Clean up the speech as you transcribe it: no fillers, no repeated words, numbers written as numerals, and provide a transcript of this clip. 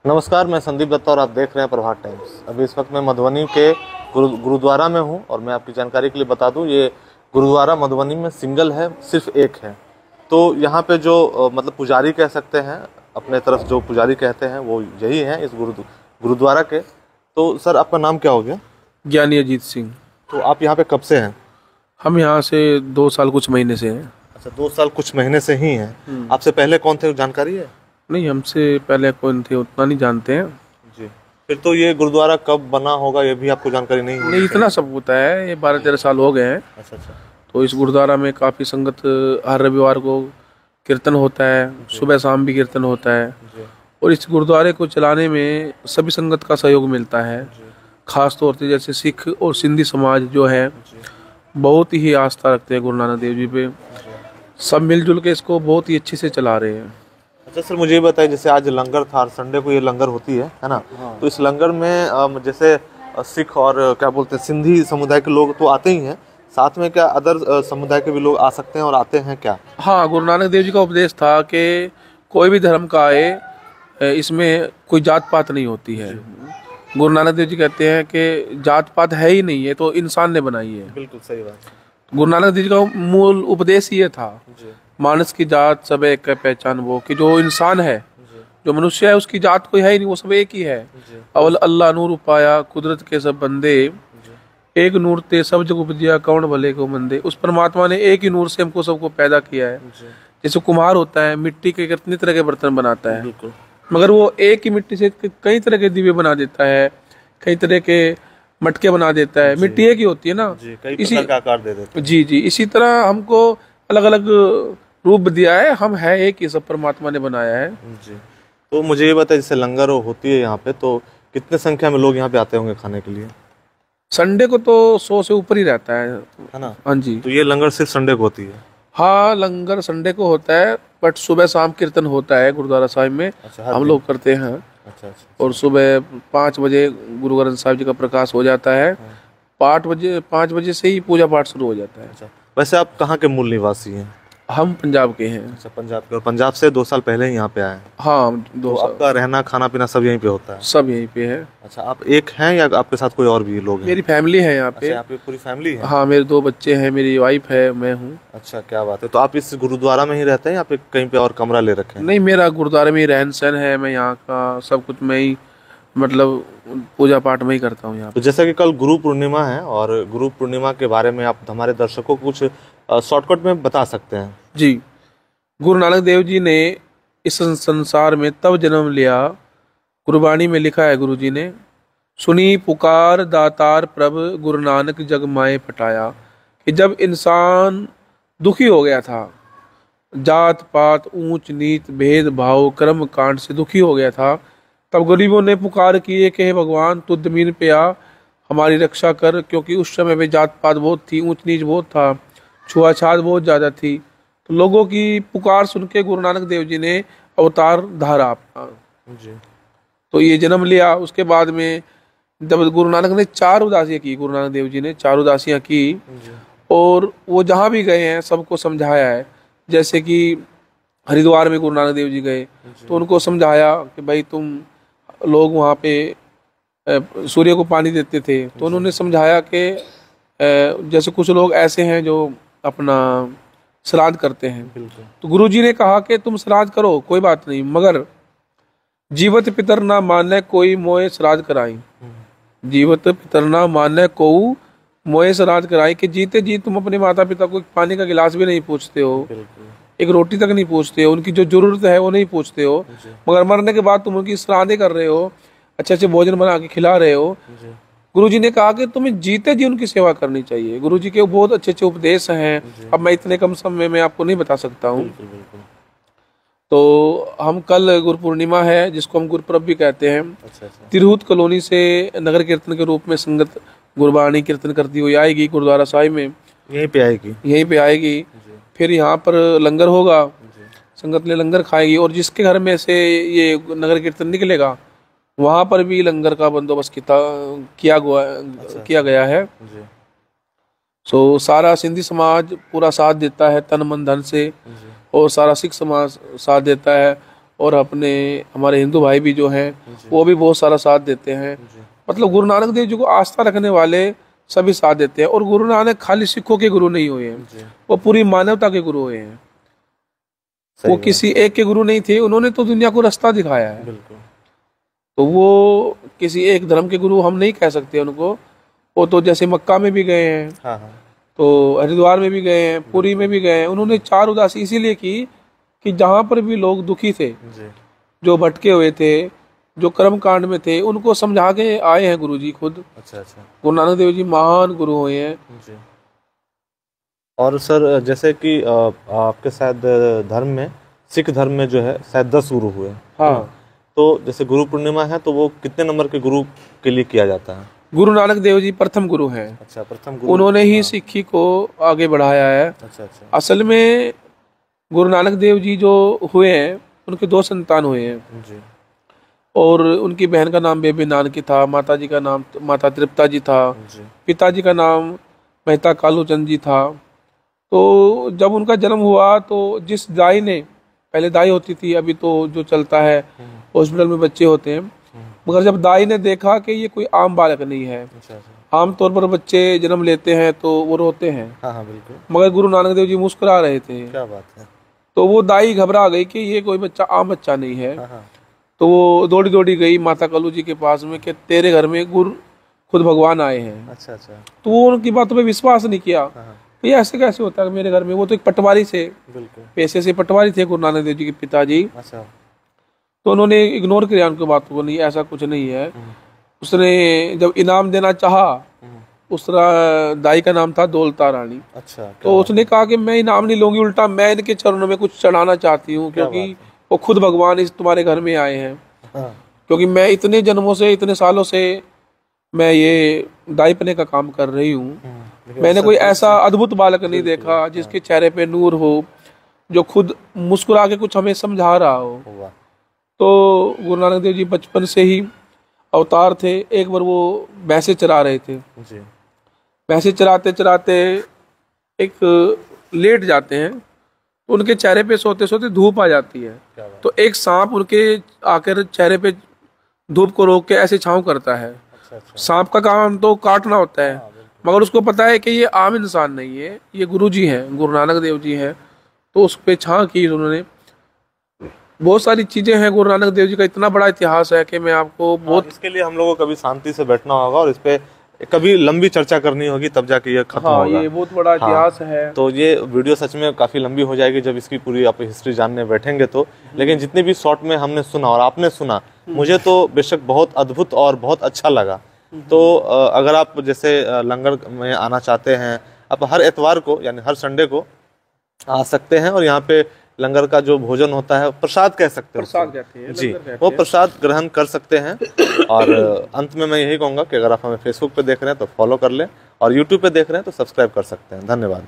नमस्कार, मैं संदीप दत्ता और आप देख रहे हैं प्रभात टाइम्स। अभी इस वक्त मैं मधुबनी के गुरुद्वारा में हूं और मैं आपकी जानकारी के लिए बता दूं, ये गुरुद्वारा मधुबनी में सिंगल है, सिर्फ एक है। तो यहाँ पे जो मतलब पुजारी कह सकते हैं, अपने तरफ जो पुजारी कहते हैं वो यही है इस गुरुद्वारा के। तो सर, आपका नाम क्या हो गया? ज्ञानी अजीत सिंह। तो आप यहाँ पे कब से हैं? हम यहाँ से 2 साल कुछ महीने से हैं। अच्छा, 2 साल कुछ महीने से ही हैं। आपसे पहले कौन थे, जानकारी है? नहीं, हमसे पहले कौन थे उतना नहीं जानते हैं जी। फिर तो ये गुरुद्वारा कब बना होगा ये भी आपको जानकारी नहीं होगी? नहीं, इतना सब होता है, ये 12-13 साल हो गए हैं। अच्छा अच्छा। तो इस गुरुद्वारा में काफ़ी संगत, हर रविवार को कीर्तन होता है, सुबह शाम भी कीर्तन होता है। और इस गुरुद्वारे को चलाने में सभी संगत का सहयोग मिलता है। खास तौर से जैसे सिख और सिंधी समाज जो है बहुत ही आस्था रखते हैं गुरु नानक देव जी पे। सब मिलजुल के इसको बहुत ही अच्छे से चला रहे हैं। अच्छा सर, मुझे ये बताइए, जैसे आज लंगर था, संडे को ये लंगर होती है ना? हाँ। तो इस लंगर में जैसे सिख और क्या बोलते हैं, सिंधी समुदाय के लोग तो आते ही हैं, साथ में क्या अदर समुदाय के भी लोग आ सकते हैं और आते हैं क्या? हाँ, गुरु नानक देव जी का उपदेश था कि कोई भी धर्म का आए, इसमें कोई जात पात नहीं होती है। गुरु नानक देव जी कहते हैं कि जात पात है ही नहीं है, तो इंसान ने बनाई है। बिल्कुल सही बात। गुरु नानक देव जी का मूल उपदेश ये था, मानस की जात सब एक है पहचान वो, कि जो इंसान है, जो मनुष्य है, उसकी जात कोई है ही नहीं, वो सब एक ही है। अवल अल्लाह नूर उपाया, कुदरत के सब बंदे, एक नूर ते सब जग उपजिया, कौन भले को मंदे। उस परमात्मा ने एक ही नूर से हमको सबको पैदा किया है। जैसे कुम्हार होता है, मिट्टी के कितने तरह के बर्तन बनाता है, मगर वो एक ही मिट्टी से कई तरह के दिवे बना देता है, कई तरह के मटके बना देता है। मिट्टी एक ही होती है ना, इसी का आकार दे देते हैं। जी जी, इसी तरह हमको अलग अलग रूप दिया है, हम है एक ही, सब परमात्मा ने बनाया है। जी। तो मुझे ये बताइए, जैसे लंगर होती है यहाँ पे, तो कितने संख्या में लोग यहाँ पे आते होंगे खाने के लिए? संडे को तो 100 से ऊपर ही रहता है ना? हाँ जी। तो ये लंगर सिर्फ संडे को होती है? हाँ, लंगर संडे को होता है, बट सुबह शाम कीर्तन होता है गुरुद्वारा साहिब में। अच्छा, हम लोग करते हैं। अच्छा अच्छा। और सुबह 5 बजे गुरु ग्रंथ साहिब जी का प्रकाश हो जाता है। 5 बजे से ही पूजा पाठ शुरू हो जाता है। अच्छा, वैसे आप कहाँ के मूल निवासी हैं? हम पंजाब के हैं। अच्छा, पंजाब के। और पंजाब से 2 साल पहले ही यहाँ पे आए हैं? हाँ, 2 तो साल। आपका रहना खाना पीना सब यहीं पे होता है? सब यहीं पे है। अच्छा, आप एक हैं या आपके साथ कोई और भी लोग हैं? मेरी फैमिली है यहाँ पे। अच्छा, यहाँ पे पूरी फैमिली है? हाँ, मेरे 2 बच्चे हैं, मेरी वाइफ है, मैं हूँ। अच्छा, क्या बात है। तो आप इस गुरुद्वारा में ही रहते हैं या फिर कहीं पे और कमरा ले रखे हैं? नहीं, मेरा गुरुद्वारे में ही रहन सहन है, मैं यहाँ का सब कुछ मैं ही, मतलब पूजा पाठ में ही करता हूँ यहाँ। तो जैसा कि कल गुरु पूर्णिमा है, और गुरु पूर्णिमा के बारे में आप हमारे दर्शकों को कुछ शॉर्टकट में बता सकते हैं? जी, गुरु नानक देव जी ने इस संसार में तब जन्म लिया, गुरबाणी में लिखा है गुरु जी ने, सुनी पुकार दातार प्रभ, गुरु नानक जग माए पटाया। कि जब इंसान दुखी हो गया था, जात पात ऊंच नीच भेद भाव कर्म कांड से दुखी हो गया था, तब गरीबों ने पुकार किए कि हे भगवान, तू जमीन पे आ, हमारी रक्षा कर। क्योंकि उस समय में जात पात बहुत थी, ऊंच नीच बहुत था, छुआछात बहुत ज़्यादा थी। तो लोगों की पुकार सुन के गुरु नानक देव जी ने अवतार धारा जी, तो ये जन्म लिया। उसके बाद में जब गुरु नानक ने 4 उदासियाँ की, गुरु नानक देव जी ने 4 उदासियाँ की, और वो जहाँ भी गए हैं सबको समझाया है। जैसे कि हरिद्वार में गुरु नानक देव जी गए तो उनको समझाया कि भाई, तुम लोग वहाँ पे सूर्य को पानी देते थे, तो उन्होंने समझाया कि जैसे कुछ लोग ऐसे हैं जो अपना श्राद्ध करते हैं, तो गुरु जी ने कहा कि तुम श्राद्ध करो, कोई बात नहीं, मगर जीवत पितर ना माने कोई मोए श्राद्ध कराई। जीवत पितर ना माने को मोए श्राद्ध कराई, कि जीते जी तुम अपने माता पिता को पानी का गिलास भी नहीं पूछते हो, एक रोटी तक नहीं पूछते हो, उनकी जो जरूरत है वो नहीं पूछते हो, मगर मरने के बाद तुम उनकी श्राद्ध कर रहे हो, अच्छे अच्छे भोजन बना के खिला रहे हो। गुरु जी ने कहा कि तुम्हें जीते जी उनकी सेवा करनी चाहिए। गुरु जी के बहुत अच्छे अच्छे उपदेश हैं, अब मैं इतने कम समय में आपको नहीं बता सकता हूँ। तो हम कल गुरु पूर्णिमा है, जिसको हम गुरुपर्व भी कहते हैं, तिरहुत कॉलोनी से नगर कीर्तन के रूप में संगत गुरबाणी कीर्तन करती हुई आएगी गुरुद्वारा साहिब में, यहीं पे आएगी। फिर यहाँ पर लंगर होगा, संगत ने लंगर खाएगी, और जिसके घर में से ये नगर कीर्तन निकलेगा वहाँ पर भी लंगर का बंदोबस्त किया गया है। सो सारा सिंधी समाज पूरा साथ देता है तन मन धन से, और सारा सिख समाज साथ देता है, और अपने हमारे हिंदू भाई भी जो हैं वो भी बहुत सारा साथ देते हैं। मतलब गुरु नानक देव जी को आस्था रखने वाले सभी साथ देते हैं। और गुरु नानक खाली सिखों के गुरु नहीं हुए हैं, वो पूरी मानवता के गुरु हुए हैं। वो किसी एक के गुरु नहीं थे, उन्होंने तो दुनिया को रास्ता दिखाया है। बिल्कुल। तो वो किसी एक धर्म के गुरु हम नहीं कह सकते उनको। वो तो जैसे मक्का में भी गए हैं, हाँ हाँ। तो हरिद्वार में भी गए हैं, पुरी में भी गए हैं। उन्होंने 4 उदासी इसीलिए की कि जहाँ पर भी लोग दुखी थे, जो भटके हुए थे, जो कर्म कांड में थे, उनको समझा के आए हैं गुरु जी खुद। अच्छा अच्छा। गुरु नानक देव जी महान गुरु हुए हैं जी। और सर जैसे कि आपके शायद धर्म में, सिख धर्म में जो है शायद 10 गुरु हुए। हाँ। तो जैसे गुरु पूर्णिमा है तो वो कितने नंबर के गुरु के लिए किया जाता है? गुरु नानक देव जी प्रथम गुरु हैं। अच्छा, प्रथम गुरु। उन्होंने ही सिक्खी को आगे बढ़ाया है। अच्छा अच्छा। असल में गुरु नानक देव जी जो हुए हैं उनके 2 संतान हुए हैं जी। और उनकी बहन का नाम बेबी नानकी था, माता जी का नाम माता तृप्ता जी था जी। पिताजी का नाम मेहता कालूचंद जी था। तो जब उनका जन्म हुआ तो जिस दाई ने, पहले दाई होती थी, अभी तो जो चलता है हॉस्पिटल में बच्चे होते हैं, मगर जब दाई ने देखा कि ये कोई आम बालक नहीं है, आमतौर पर बच्चे जन्म लेते हैं तो वो रोते हैं। हाँ हाँ बिल्कुल। मगर गुरु नानक देव जी मुस्कुरा रहे थे। क्या बात है। तो वो दाई घबरा गई कि ये कोई बच्चा आम बच्चा नहीं है। हाँ हाँ। तो वो दौड़ी दौड़ी गई माता कालू जी के पास में कि तेरे घर में गुरु खुद भगवान आए हैं। अच्छा अच्छा। तो वो उनकी बातों पे विश्वास नहीं किया। हाँ। ये ऐसे कैसे होता है मेरे घर में? वो तो एक पटवारी से, बिल्कुल, पैसे से पटवारी थे गुरु नानक देव जी के पिताजी। अच्छा। तो उन्होंने इग्नोर किया उनकी बातों को, नहीं ऐसा कुछ नहीं है। उसने जब इनाम देना चाहा, उस दाई का नाम था दौलता रानी। अच्छा। तो उसने कहा कि मैं इनाम नहीं लूंगी, उल्टा मैं इनके चरणों में कुछ चढ़ाना चाहती हूँ, क्योंकि वो खुद भगवान इस तुम्हारे घर में आए हैं। हाँ। क्योंकि मैं इतने जन्मों से, इतने सालों से मैं ये दाई पने का काम कर रही हूँ, मैंने कोई ऐसा अद्भुत बालक नहीं देखा जिसके चेहरे पे नूर हो, जो खुद मुस्कुरा के कुछ हमें समझा रहा हो। तो गुरु नानक देव जी बचपन से ही अवतार थे। एक बार वो भैंसे चरा रहे थे जी। भैंसे चराते चराते एक लेट जाते हैं, तो उनके चेहरे पे सोते सोते धूप आ जाती है। तो एक सांप उनके आकर चेहरे पे धूप को रोक के ऐसे छांव करता है। सांप का काम तो काटना होता है, मगर उसको पता है कि ये आम इंसान नहीं है, ये गुरु जी हैं, गुरु नानक देव जी हैं। तो उस पे छां की उन्होंने। बहुत सारी चीजें हैं, गुरु नानक देव जी का इतना बड़ा इतिहास है कि मैं आपको बहुत, इसके लिए हम लोगों को कभी शांति से बैठना होगा और इस पे कभी लंबी चर्चा करनी होगी, तब जाके ये खत्म होगा। ये बहुत बड़ा इतिहास है। तो ये वीडियो सच में काफी लंबी हो जाएगी जब इसकी पूरी आप हिस्ट्री जानने बैठेंगे तो। लेकिन जितने भी शॉर्ट में हमने सुना और आपने सुना, मुझे तो बेशक बहुत अद्भुत और बहुत अच्छा लगा। तो अगर आप जैसे लंगर में आना चाहते हैं, आप हर एतवार को यानी हर संडे को आ सकते हैं और यहाँ पे लंगर का जो भोजन होता है, प्रसाद कह सकते हैं, प्रसाद कहते हैं जी, वो प्रसाद ग्रहण कर सकते हैं। और अंत में मैं यही कहूँगा कि अगर आप हमें फेसबुक पे देख रहे हैं तो फॉलो कर लें और यूट्यूब पे देख रहे हैं तो सब्सक्राइब कर सकते हैं। धन्यवाद।